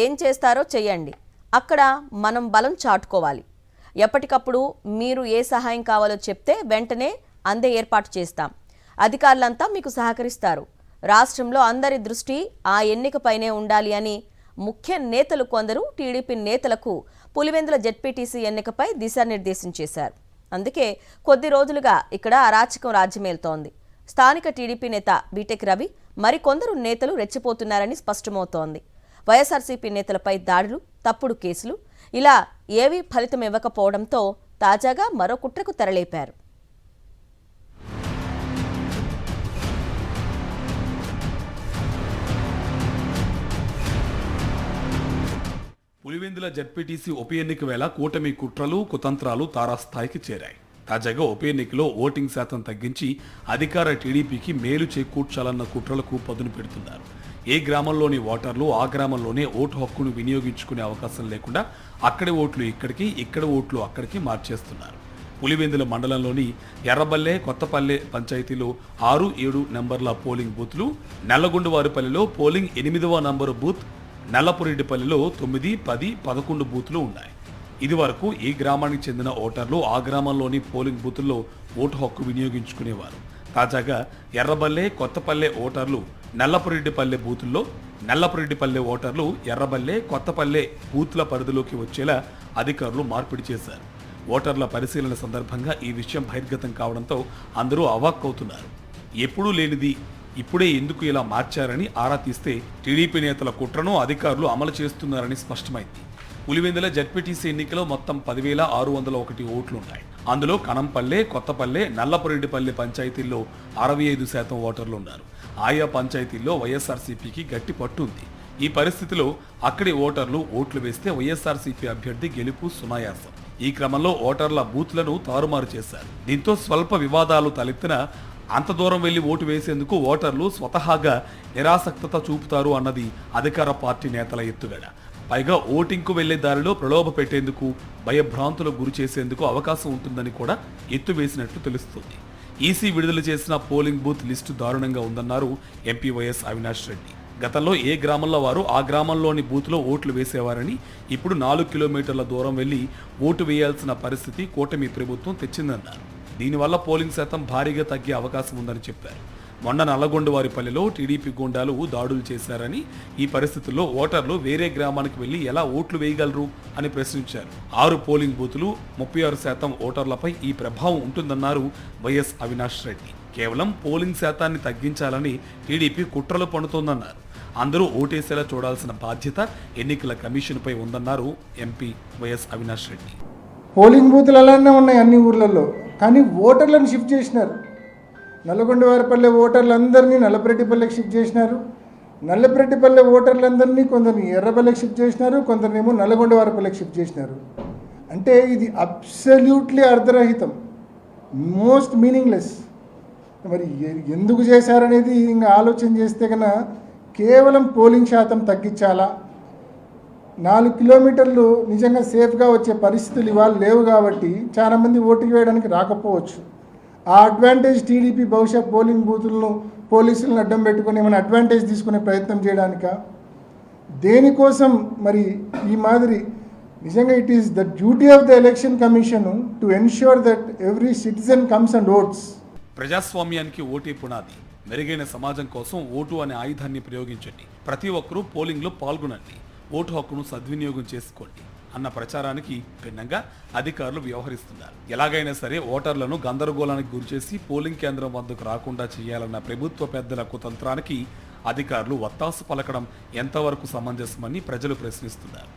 ఏం చేస్తారో చెయ్యండి. అక్కడ మనం బలం చాటుకోవాలి. ఎప్పటికప్పుడు మీరు ఏ సహాయం కావాలో చెప్తే వెంటనే అందే ఏర్పాటు చేస్తాం. అధికారులంతా మీకు సహకరిస్తారు. రాష్ట్రంలో అందరి దృష్టి ఆ ఎన్నికపైనే ఉండాలి అని ముఖ్య నేతలు కొందరు టీడీపీ నేతలకు పులివెందుల జెడ్పీటీసీ ఎన్నికపై దిశానిర్దేశం చేశారు. అందుకే కొద్ది రోజులుగా ఇక్కడ అరాచకం రాజ్యమేలుతోంది. స్థానిక టీడీపీ నేత బీటెక్ రవి మరికొందరు నేతలు రెచ్చిపోతున్నారని స్పష్టమవుతోంది. వైఎస్ఆర్సీపీ నేతలపై దాడులు, తప్పుడు కేసులు ఇలా ఏవీ ఫలితం ఇవ్వకపోవడంతో తాజాగా మరో కుట్రకు తెరలేపారు. పులివెందుల జెడ్పీటీసీ ఉప ఎన్నిక వేళ కూటమి కుట్రలు కుతంత్రాలు తారాస్థాయికి చేరాయి. తాజాగా ఉప ఎన్నికలో ఓటింగ్ శాతం తగ్గించి అధికార టీడీపీకి మేలు చేకూర్చాలన్న కుట్రలకు పదును పెడుతున్నారు. ఏ గ్రామంలోని ఓటర్లు ఆ గ్రామంలోనే ఓటు హక్కును వినియోగించుకునే అవకాశం లేకుండా అక్కడి ఓట్లు ఇక్కడికి, ఇక్కడ ఓట్లు అక్కడికి మార్చేస్తున్నారు. పులివెందుల మండలంలోని ఎర్రబల్లె, కొత్తపల్లె పంచాయతీలో 6, 7 నంబర్ల పోలింగ్ బూత్లు, నల్లగొండవారిపల్లిలో పోలింగ్ 8వ నంబరు బూత్, నల్లపురెడ్డిపల్లిలో 9, 10, 11 బూత్లు ఉన్నాయి. ఇదివరకు ఈ గ్రామానికి చెందిన ఓటర్లు ఆ గ్రామంలోని పోలింగ్ బూతుల్లో ఓటు హక్కు వినియోగించుకునేవారు. తాజాగా ఎర్రబల్లె, కొత్తపల్లె ఓటర్లు నల్లపురెడ్డిపల్లె బూతుల్లో, నల్లపురెడ్డిపల్లె ఓటర్లు ఎర్రబల్లె, కొత్తపల్లె బూత్ల పరిధిలోకి వచ్చేలా అధికారులు మార్పిడి చేశారు. ఓటర్ల పరిశీలన సందర్భంగా ఈ విషయం బహిర్గతం కావడంతో అందరూ అవాక్కవుతున్నారు. ఎప్పుడూ లేనిది ఇప్పుడే ఎందుకు ఇలా మార్చారని ఆరా తీస్తే టీడీపీ నేతల కుట్రను అధికారులు అమలు చేస్తున్నారని స్పష్టమైంది. పులివెందుల జెడ్పీటీసీ ఎన్నికలో మొత్తం 10,601 ఓట్లున్నాయి. అందులో కనంపల్లె, కొత్తపల్లె, నల్లపురెడ్డిపల్లె పంచాయతీల్లో 65% ఓటర్లు ఉన్నారు. ఆయా పంచాయతీల్లో వైఎస్ఆర్సీపీకి గట్టి పట్టు ఉంది. ఈ పరిస్థితిలో అక్కడి ఓటర్లు ఓట్లు వేస్తే వైఎస్ఆర్సీపీ అభ్యర్థి గెలుపు సునాయాసం. ఈ క్రమంలో ఓటర్ల బూత్లను తారుమారు చేశారు. దీంతో స్వల్ప వివాదాలు తలెత్తిన అంత దూరం వెళ్లి ఓటు వేసేందుకు ఓటర్లు స్వతహాగా నిరాసక్తత చూపుతారు అన్నది అధికార పార్టీ నేతల ఎత్తుగడ. పైగా ఓటింగ్కు వెళ్లే దారిలో ప్రలోభ పెట్టేందుకు, భయభ్రాంతులకు గురి చేసేందుకు అవకాశం ఉంటుందని కూడా ఎత్తువేసినట్లు తెలుస్తోంది. ఈసీ విడుదల చేసిన పోలింగ్ బూత్ లిస్టు దారుణంగా ఉందన్నారు ఎంపీ వైఎస్ అవినాష్ రెడ్డి. గతంలో ఏ గ్రామంలో వారు ఆ గ్రామంలోని బూత్లో ఓట్లు వేసేవారని, ఇప్పుడు 4 కిలోమీటర్ల దూరం వెళ్లి ఓటు వేయాల్సిన పరిస్థితి కూటమి ప్రభుత్వం తెచ్చిందన్నారు. దీనివల్ల పోలింగ్ శాతం భారీగా తగ్గే అవకాశం ఉందని చెప్పారు. మొన్న నల్లగొండవారిపల్లిలో టీడీపీ గుండాలు దాడులు చేశారని, ఈ పరిస్థితుల్లో ఓటర్లు వేరే గ్రామానికి వెళ్లి ఎలా ఓట్లు వేయగలరు అని ప్రశ్నించారు. 6 పోలింగ్ బూతులు, 36% ఓటర్లపై ఈ ప్రభావం ఉంటుందన్నారు వైఎస్ అవినాష్ రెడ్డి. కేవలం పోలింగ్ శాతాన్ని తగ్గించాలని టీడీపీ కుట్రలు పన్నుతోందన్నారు. అందరూ ఓటేసేలా చూడాల్సిన బాధ్యత ఎన్నికల కమిషన్పై ఉందన్నారు MP YS Avinash Reddy. Polling బూతులు అలానే ఉన్నాయి అన్ని ఊర్లలో, కానీ ఓటర్లను షిఫ్ట్ చేసినారు. నల్లగొండవారిపల్లె ఓటర్లందరినీ నల్లపురెడ్డిపల్లెకి షిఫ్ట్ చేసినారు. నల్లపురెడ్డిపల్లె ఓటర్లందరినీ కొందరిని ఎర్రబల్లెకి షిఫ్ట్ చేసినారు, కొందరినేమో నల్లగొండవారిపల్లెకి షిఫ్ట్ చేసినారు. అంటే ఇది అబ్సల్యూట్లీ అర్ధరహితం, మోస్ట్ మీనింగ్లెస్. మరి ఎందుకు చేశారనేది ఇంకా ఆలోచన చేస్తే కన్నా కేవలం పోలింగ్ శాతం తగ్గించాలా, 4 కిలోమీటర్లు నిజంగా సేఫ్గా వచ్చే పరిస్థితులు ఇవాళ లేవు కాబట్టి చాలామంది ఓటు వేయడానికి రాకపోవచ్చు. ఆ అడ్వాంటేజ్ టీడీపీ బహుశా పోలింగ్ బూతులను పోలీసులను అడ్డం పెట్టుకుని ఏమైనా అడ్వాంటేజ్ తీసుకునే ప్రయత్నం చేయడానిక, దేనికోసం మరి ఈ మాదిరి? నిజంగా it is the duty of the election commission to ensure that every citizen comes and votes. ప్రజాస్వామ్యానికి ఓటే పునాది. మెరుగైన సమాజం కోసం ఓటు అనే ఆయుధాన్ని ప్రయోగించండి. ప్రతి ఒక్కరూ పోలింగ్లో పాల్గొనండి, ఓటు హక్కును సద్వినియోగం చేసుకోండి అన్న ప్రచారానికి భిన్నంగా అధికారులు వ్యవహరిస్తున్నారు. ఎలాగైనా సరే ఓటర్లను గందరగోళానికి గురిచేసి పోలింగ్ కేంద్రం వద్దకు రాకుండా చేయాలన్న ప్రభుత్వ పెద్దల కుతంత్రానికి అధికారులు వత్తాసు పలకడం ఎంతవరకు సమంజసమని ప్రజలు ప్రశ్నిస్తున్నారు.